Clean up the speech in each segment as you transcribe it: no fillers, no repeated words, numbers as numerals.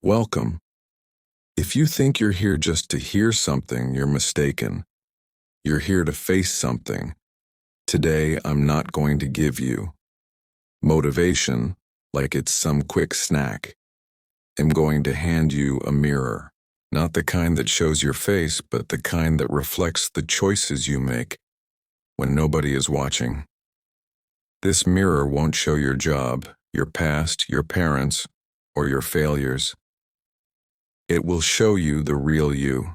Welcome. If you think you're here just to hear something, you're mistaken. You're here to face something. Today, I'm not going to give you motivation like it's some quick snack. I'm going to hand you a mirror, not the kind that shows your face, but the kind that reflects the choices you make when nobody is watching. This mirror won't show your job, your past, your parents, or your failures. It will show you the real you,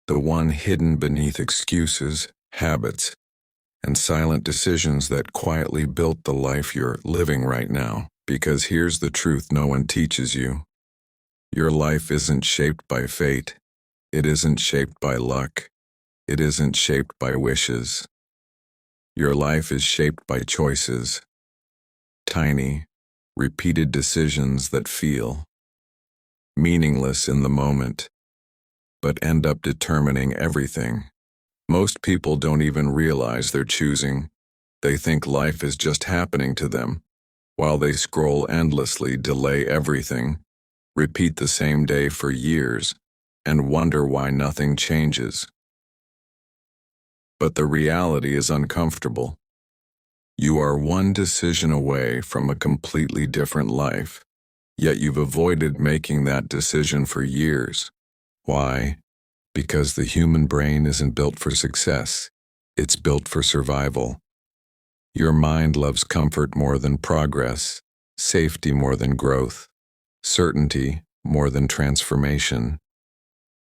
the one hidden beneath excuses, habits, and silent decisions that quietly built the life you're living right now. Because here's the truth no one teaches you. Your life isn't shaped by fate. It isn't shaped by luck. It isn't shaped by wishes. Your life is shaped by choices. Tiny, repeated decisions that feel meaningless in the moment, but end up determining everything. Most people don't even realize they're choosing. They think life is just happening to them, while they scroll endlessly, delay everything, repeat the same day for years, and wonder why nothing changes. But the reality is uncomfortable. You are one decision away from a completely different life. Yet you've avoided making that decision for years. Why? Because the human brain isn't built for success. It's built for survival. Your mind loves comfort more than progress, safety more than growth, certainty more than transformation.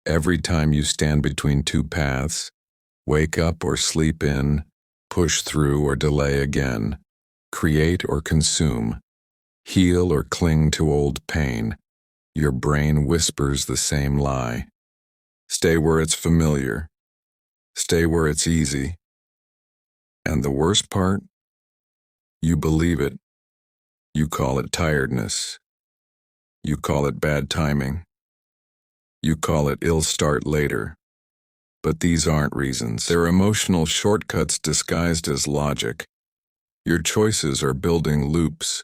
Every time you stand between two paths, wake up or sleep in, push through or delay again, create or consume, heal or cling to old pain, your brain whispers the same lie. Stay where it's familiar. Stay where it's easy. And the worst part? You believe it. You call it tiredness. You call it bad timing. You call it ill start later. But these aren't reasons. They're emotional shortcuts disguised as logic. Your choices are building loops.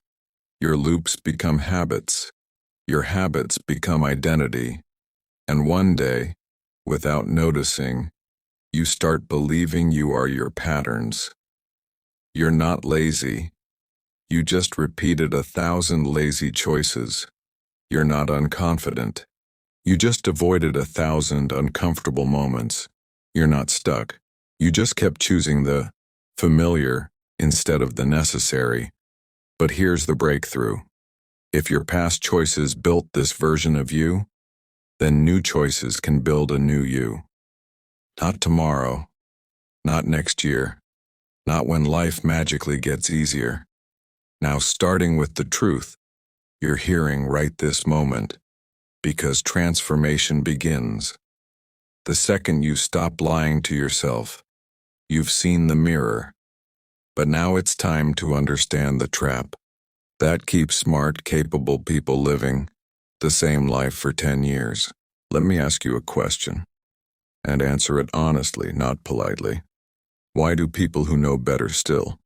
Your loops become habits. Your habits become identity. And one day, without noticing, you start believing you are your patterns. You're not lazy. You just repeated 1,000 lazy choices. You're not unconfident. You just avoided 1,000 uncomfortable moments. You're not stuck. You just kept choosing the familiar instead of the necessary. But here's the breakthrough. If your past choices built this version of you, then new choices can build a new you. Not tomorrow, not next year, not when life magically gets easier. Now, starting with the truth you're hearing right this moment, because transformation begins the second you stop lying to yourself. You've seen the mirror. But now it's time to understand the trap that keeps smart, capable people living the same life for 10 years. Let me ask you a question, and answer it honestly, not politely. Why do people who know better still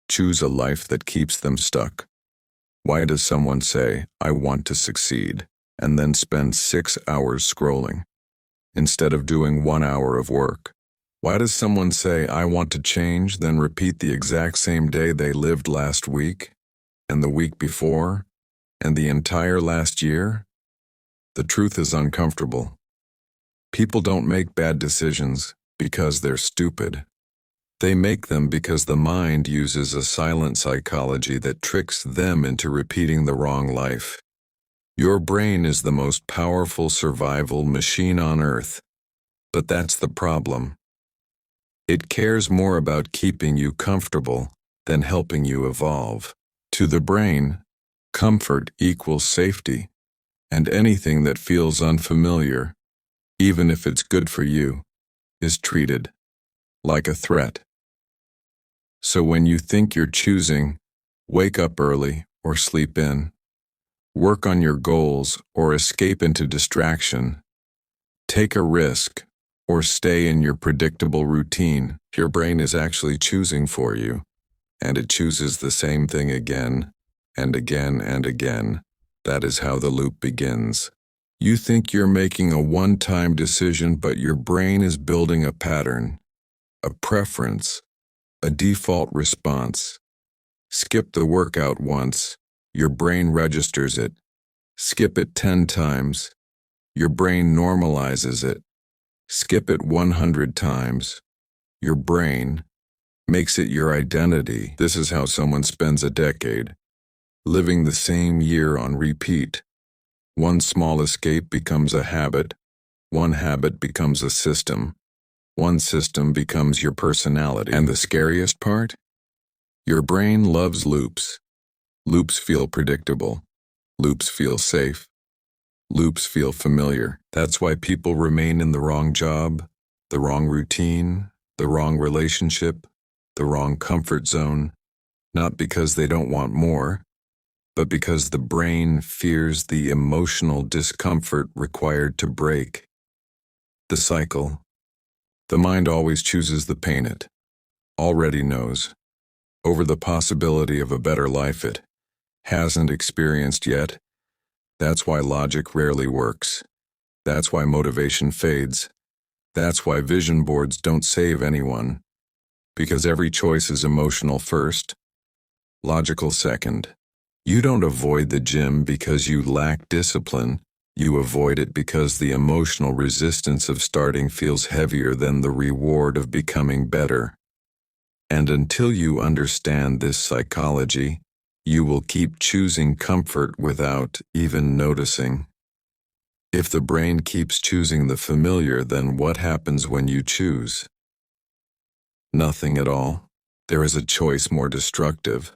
choose a life that keeps them stuck? Why does someone say, "I want to succeed," and then spend 6 hours scrolling instead of doing 1 hour of work? Why does someone say, "I want to change," then repeat the exact same day they lived last week, and the week before, and the entire last year? The truth is uncomfortable. People don't make bad decisions because they're stupid. They make them because the mind uses a silent psychology that tricks them into repeating the wrong life. Your brain is the most powerful survival machine on earth, but that's the problem. It cares more about keeping you comfortable than helping you evolve. To the brain, comfort equals safety, and anything that feels unfamiliar, even if it's good for you, is treated like a threat. So when you think you're choosing, wake up early or sleep in, work on your goals or escape into distraction, take a risk or stay in your predictable routine, your brain is actually choosing for you, and it chooses the same thing again and again and again. That is how the loop begins. You think you're making a one-time decision, but your brain is building a pattern, a preference, a default response. Skip the workout once, your brain registers it. Skip it 10 times, your brain normalizes it. Skip it 100 times, your brain makes it your identity. This is how someone spends a decade, living the same year on repeat. One small escape becomes a habit. One habit becomes a system. One system becomes your personality. And the scariest part? Your brain loves loops. Loops feel predictable. Loops feel safe. Loops feel familiar. That's why people remain in the wrong job, the wrong routine, the wrong relationship, the wrong comfort zone, not because they don't want more, but because the brain fears the emotional discomfort required to break the cycle. The mind always chooses the pain it already knows over the possibility of a better life it hasn't experienced yet. That's why logic rarely works. That's why motivation fades. That's why vision boards don't save anyone. Because every choice is emotional first, logical second. You don't avoid the gym because you lack discipline. You avoid it because the emotional resistance of starting feels heavier than the reward of becoming better. And until you understand this psychology, you will keep choosing comfort without even noticing. If the brain keeps choosing the familiar, then what happens when you choose? Nothing at all. There is a choice more destructive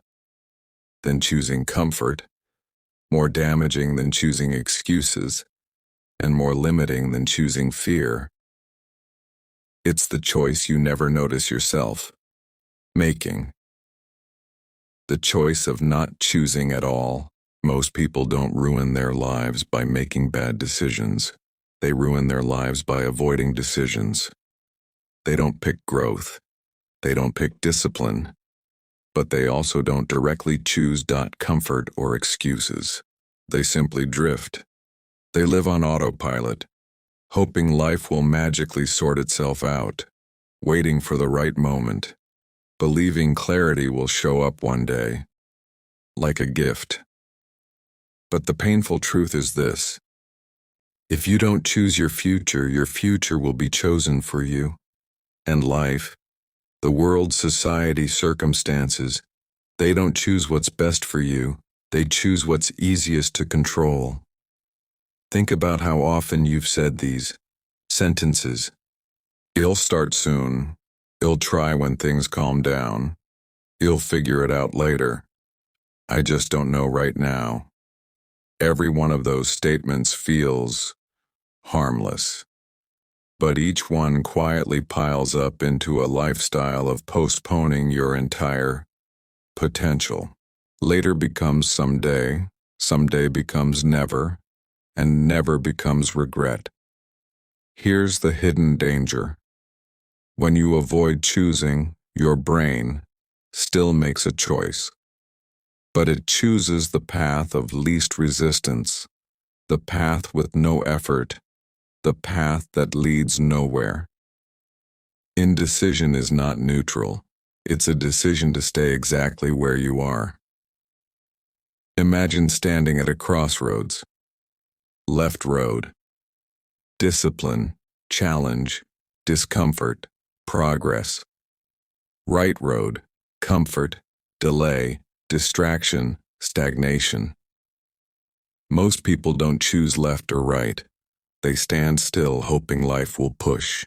than choosing comfort, more damaging than choosing excuses, and more limiting than choosing fear. It's the choice you never notice yourself making. The choice of not choosing at all. Most people don't ruin their lives by making bad decisions. They ruin their lives by avoiding decisions. They don't pick growth. They don't pick discipline. But they also don't directly choose comfort or excuses. They simply drift. They live on autopilot, hoping life will magically sort itself out, waiting for the right moment, believing clarity will show up one day, like a gift. But the painful truth is this: if you don't choose your future will be chosen for you. And life, the world, society, circumstances, they don't choose what's best for you, they choose what's easiest to control. Think about how often you've said these sentences. You'll start soon. You'll try when things calm down. You'll figure it out later. I just don't know right now. Every one of those statements feels harmless. But each one quietly piles up into a lifestyle of postponing your entire potential. Later becomes someday becomes never, and never becomes regret. Here's the hidden danger. When you avoid choosing, your brain still makes a choice. But it chooses the path of least resistance, the path with no effort, the path that leads nowhere. Indecision is not neutral. It's a decision to stay exactly where you are. Imagine standing at a crossroads. Left road. Discipline, challenge, discomfort, progress. Right road. Comfort, delay, distraction, stagnation. Most people don't choose left or right. They stand still hoping life will push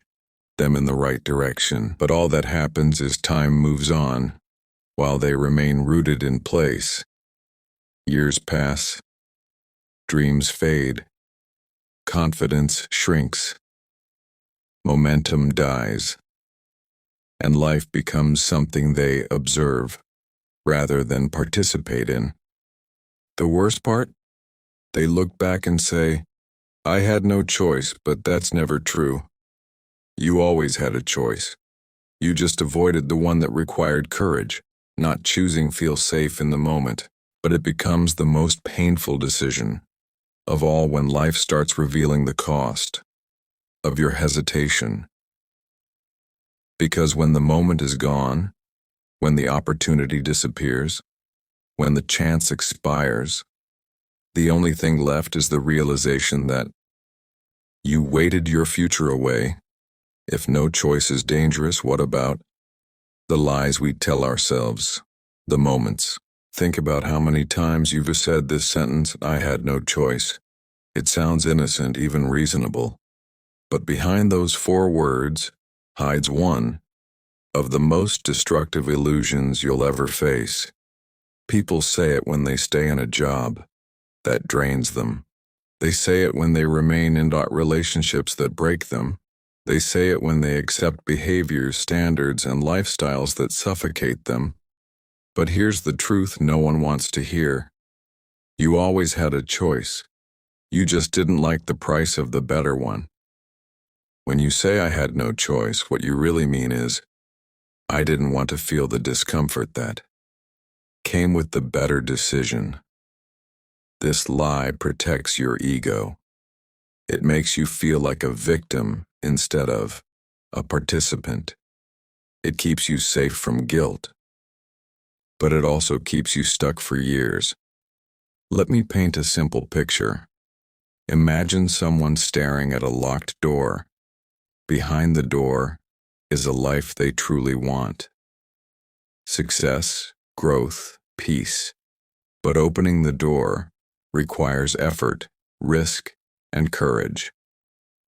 them in the right direction. But all that happens is time moves on, while they remain rooted in place. Years pass. Dreams fade. Confidence shrinks. Momentum dies. And life becomes something they observe, rather than participate in. The worst part? They look back and say, I had no choice, but that's never true. You always had a choice. You just avoided the one that required courage. Not choosing feels safe in the moment. But it becomes the most painful decision of all when life starts revealing the cost of your hesitation. Because when the moment is gone, when the opportunity disappears, when the chance expires, the only thing left is the realization that you waited your future away. If no choice is dangerous, what about the lies we tell ourselves, the moments? Think about how many times you've said this sentence, I had no choice. It sounds innocent, even reasonable. But behind those 4 words hides one of the most destructive illusions you'll ever face. People say it when they stay in a job that drains them. They say it when they remain in relationships that break them. They say it when they accept behaviors, standards, and lifestyles that suffocate them. But here's the truth no one wants to hear. You always had a choice. You just didn't like the price of the better one. When you say I had no choice, what you really mean is, I didn't want to feel the discomfort that came with the better decision. This lie protects your ego. It makes you feel like a victim instead of a participant. It keeps you safe from guilt, but it also keeps you stuck for years. Let me paint a simple picture. Imagine someone staring at a locked door. Behind the door is a life they truly want. Success, growth, peace. But opening the door requires effort, risk, and courage.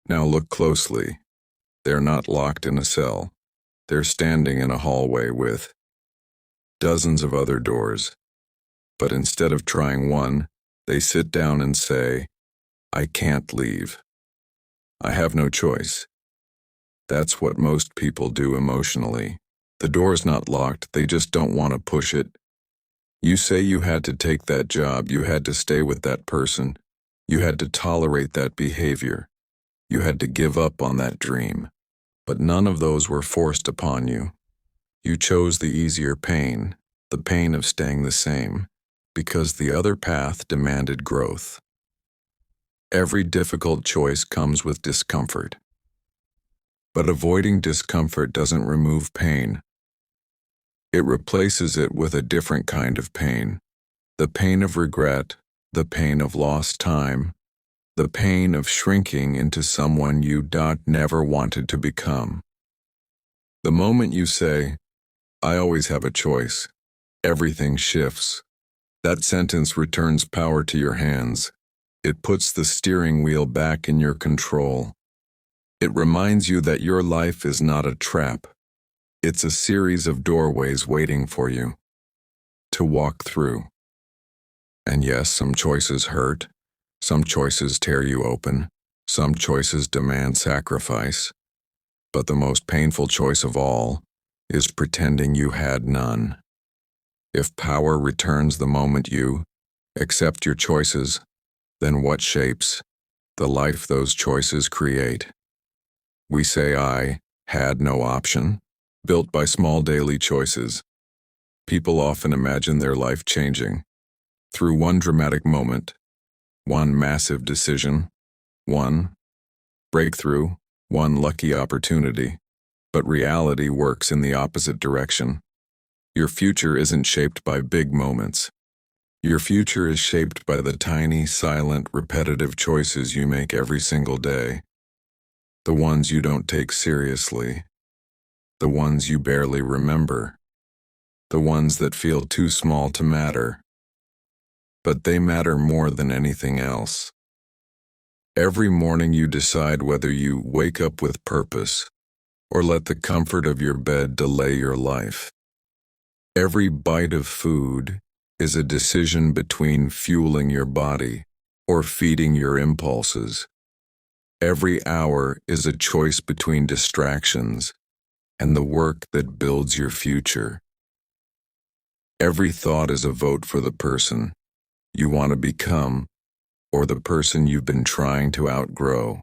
Now look closely. They're not locked in a cell. They're standing in a hallway with dozens of other doors. But instead of trying one, they sit down and say, I can't leave. I have no choice. That's what most people do emotionally. The door's not locked, they just don't want to push it. You say you had to take that job, you had to stay with that person, you had to tolerate that behavior, you had to give up on that dream. But none of those were forced upon you. You chose the easier pain, the pain of staying the same, because the other path demanded growth. Every difficult choice comes with discomfort. But avoiding discomfort doesn't remove pain. It replaces it with a different kind of pain. The pain of regret, the pain of lost time, the pain of shrinking into someone you never wanted to become. The moment you say, I always have a choice, everything shifts. That sentence returns power to your hands. It puts the steering wheel back in your control. It reminds you that your life is not a trap. It's a series of doorways waiting for you to walk through. And yes, some choices hurt. Some choices tear you open. Some choices demand sacrifice. But the most painful choice of all is pretending you had none. If power returns the moment you accept your choices, then what shapes the life those choices create? We say I had no option, built by small daily choices. People often imagine their life changing through one dramatic moment, one massive decision, one breakthrough, one lucky opportunity. But reality works in the opposite direction. Your future isn't shaped by big moments. Your future is shaped by the tiny, silent, repetitive choices you make every single day. The ones you don't take seriously. The ones you barely remember. The ones that feel too small to matter. But they matter more than anything else. Every morning you decide whether you wake up with purpose or let the comfort of your bed delay your life. Every bite of food is a decision between fueling your body or feeding your impulses. Every hour is a choice between distractions and the work that builds your future. Every thought is a vote for the person you want to become or the person you've been trying to outgrow.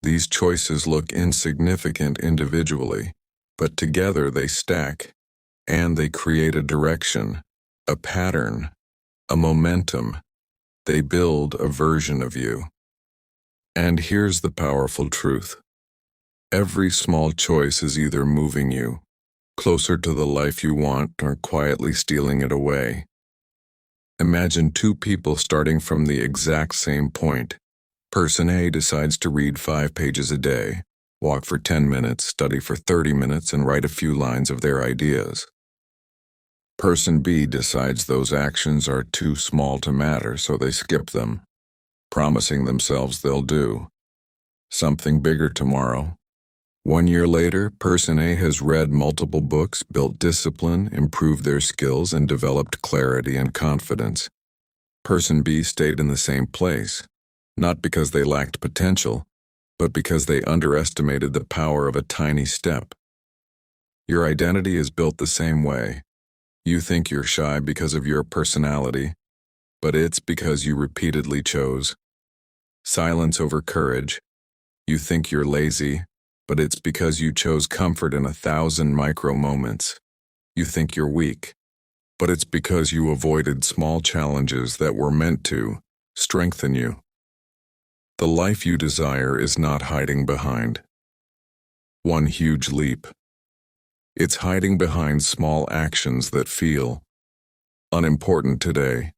These choices look insignificant individually, but together they stack, and they create a direction, a pattern, a momentum. They build a version of you. And here's the powerful truth. Every small choice is either moving you closer to the life you want or quietly stealing it away. Imagine two people starting from the exact same point. Person A decides to read 5 pages a day, walk for 10 minutes, study for 30 minutes, and write a few lines of their ideas. Person B decides those actions are too small to matter, so they skip them, promising themselves they'll do something bigger tomorrow. 1 year later, Person A has read multiple books, built discipline, improved their skills, and developed clarity and confidence. Person B stayed in the same place, not because they lacked potential, but because they underestimated the power of a tiny step. Your identity is built the same way. You think you're shy because of your personality, but it's because you repeatedly chose silence over courage. You think you're lazy, but it's because you chose comfort in 1,000 micro moments. You think you're weak, but it's because you avoided small challenges that were meant to strengthen you. The life you desire is not hiding behind one huge leap. It's hiding behind small actions that feel unimportant today,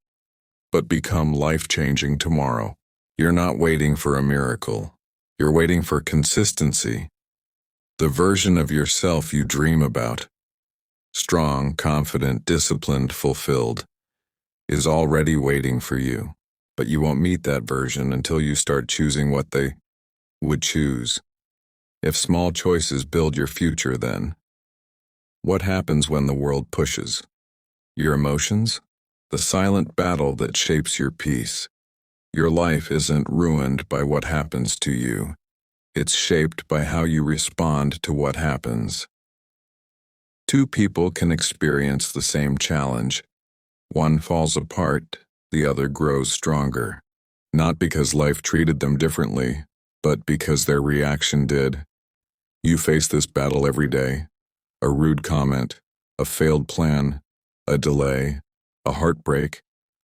but become life-changing tomorrow. You're not waiting for a miracle. You're waiting for consistency. The version of yourself you dream about, strong, confident, disciplined, fulfilled, is already waiting for you. But you won't meet that version until you start choosing what they would choose. If small choices build your future, then what happens when the world pushes? Your emotions? The silent battle that shapes your peace. Your life isn't ruined by what happens to you. It's shaped by how you respond to what happens. Two people can experience the same challenge. One falls apart, the other grows stronger. Not because life treated them differently, but because their reaction did. You face this battle every day. A rude comment, a failed plan, a delay, a heartbreak,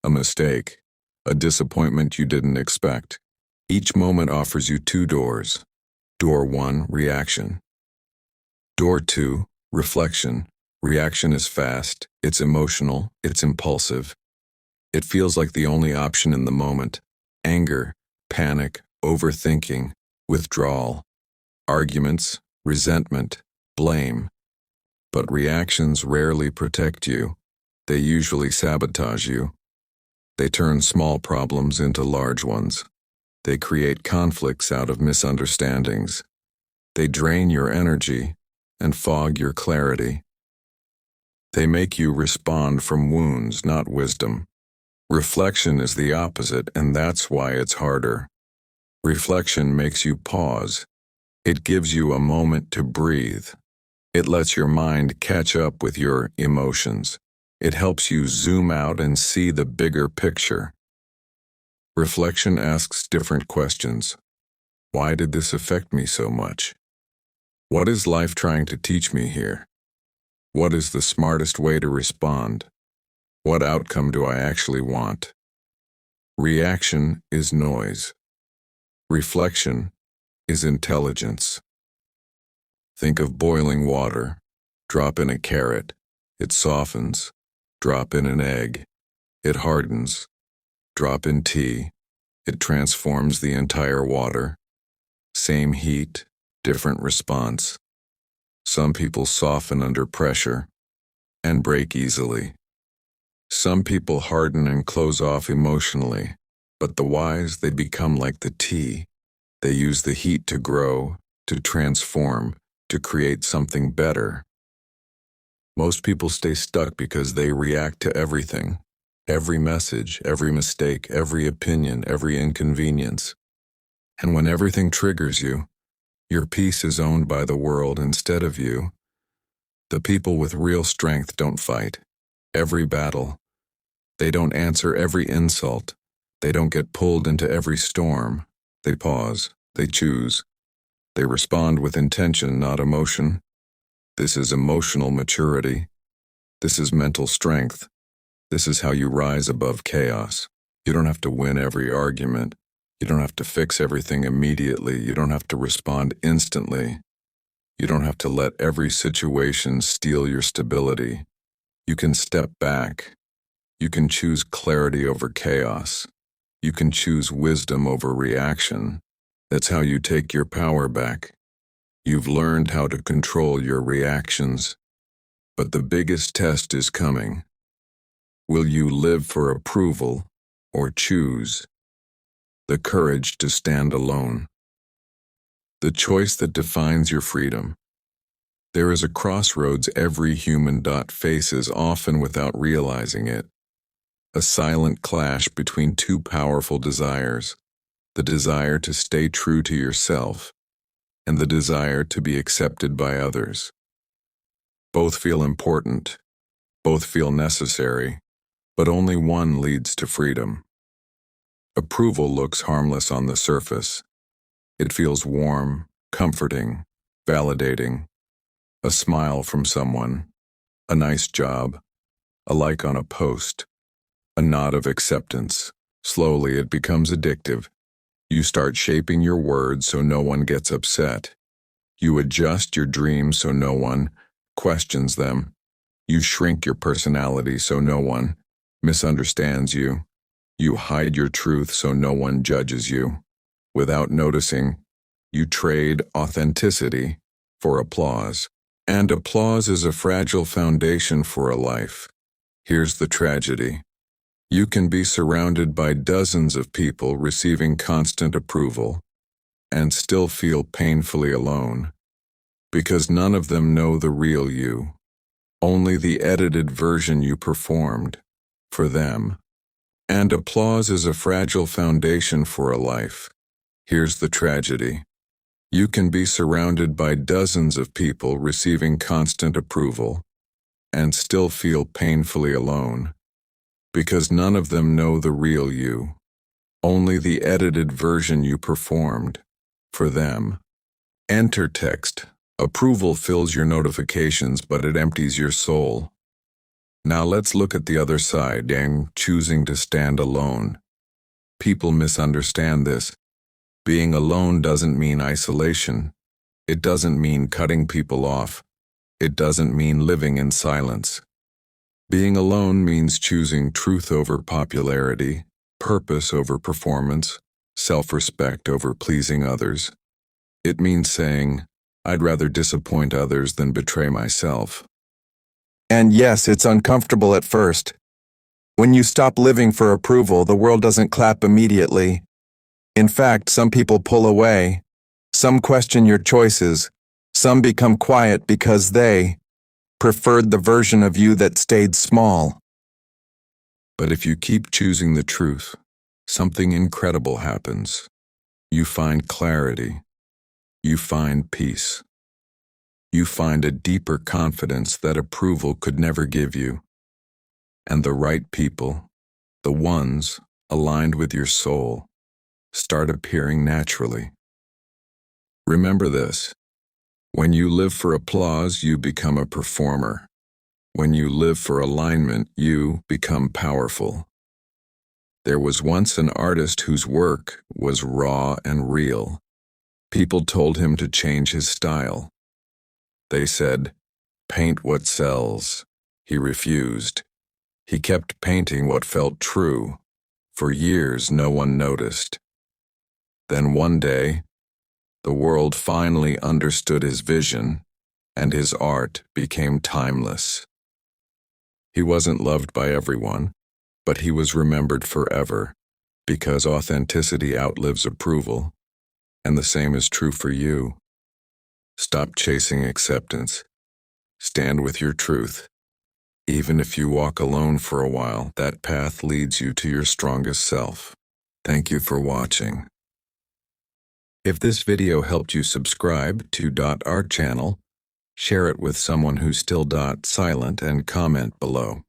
a mistake, a disappointment you didn't expect. Each moment offers you 2 doors. Door 1, reaction. Door 2, reflection. Reaction is fast, it's emotional, it's impulsive. It feels like the only option in the moment. Anger, panic, overthinking, withdrawal, arguments, resentment, blame. But reactions rarely protect you. They usually sabotage you. They turn small problems into large ones. They create conflicts out of misunderstandings. They drain your energy and fog your clarity. They make you respond from wounds, not wisdom. Reflection is the opposite, and that's why it's harder. Reflection makes you pause. It gives you a moment to breathe. It lets your mind catch up with your emotions. It helps you zoom out and see the bigger picture. Reflection asks different questions. Why did this affect me so much? What is life trying to teach me here? What is the smartest way to respond? What outcome do I actually want? Reaction is noise. Reflection is intelligence. Think of boiling water. Drop in a carrot. It softens. Drop in an egg. It hardens. Drop in tea. It transforms the entire water. Same heat, different response. Some people soften under pressure and break easily. Some people harden and close off emotionally, but the wise, they become like the tea. They use the heat to grow, to transform, to create something better. Most people stay stuck because they react to everything. Every message, every mistake, every opinion, every inconvenience. And when everything triggers you, your peace is owned by the world instead of you. The people with real strength don't fight every battle. They don't answer every insult. They don't get pulled into every storm. They pause. They choose. They respond with intention, not emotion. This is emotional maturity. This is mental strength. This is how you rise above chaos. You don't have to win every argument. You don't have to fix everything immediately. You don't have to respond instantly. You don't have to let every situation steal your stability. You can step back. You can choose clarity over chaos. You can choose wisdom over reaction. That's how you take your power back. You've learned how to control your reactions. But the biggest test is coming. Will you live for approval or choose the courage to stand alone? The choice that defines your freedom. There is a crossroads every human faces, often without realizing it. A silent clash between two powerful desires, the desire to stay true to yourself and the desire to be accepted by others. Both feel important, both feel necessary, but only one leads to freedom. Approval looks harmless on the surface. It feels warm, comforting, validating. A smile from someone, a nice job, a like on a post, a nod of acceptance. Slowly it becomes addictive. You start shaping your words so no one gets upset. You adjust your dreams so no one questions them. You shrink your personality so no one misunderstands you. You hide your truth so no one judges you. Without noticing, you trade authenticity for applause. And applause is a fragile foundation for a life. Here's the tragedy. You can be surrounded by dozens of people receiving constant approval and still feel painfully alone, because none of them know the real you, only the edited version you performed for them. And applause is a fragile foundation for a life. Here's the tragedy. You can be surrounded by dozens of people receiving constant approval and still feel painfully alone, because none of them know the real you, only the edited version you performed for them. Enter text. Approval fills your notifications, but it empties your soul. Now let's look at the other side, choosing to stand alone. People misunderstand this. Being alone doesn't mean isolation. It doesn't mean cutting people off. It doesn't mean living in silence. Being alone means choosing truth over popularity, purpose over performance, self-respect over pleasing others. It means saying, I'd rather disappoint others than betray myself. And yes, it's uncomfortable at first. When you stop living for approval, the world doesn't clap immediately. In fact, some people pull away. Some question your choices. Some become quiet because they preferred the version of you that stayed small. But if you keep choosing the truth, something incredible happens. You find clarity. You find peace. You find a deeper confidence that approval could never give you. And the right people, the ones aligned with your soul, start appearing naturally. Remember this. When you live for applause, you become a performer. When you live for alignment, you become powerful. There was once an artist whose work was raw and real. People told him to change his style. They said, "Paint what sells." He refused. He kept painting what felt true. For years, no one noticed. Then one day, the world finally understood his vision, and his art became timeless. He wasn't loved by everyone, but he was remembered forever, because authenticity outlives approval, and the same is true for you. Stop chasing acceptance. Stand with your truth. Even if you walk alone for a while, that path leads you to your strongest self. Thank you for watching. If this video helped you subscribe to our channel, share it with someone who's still silent and comment below.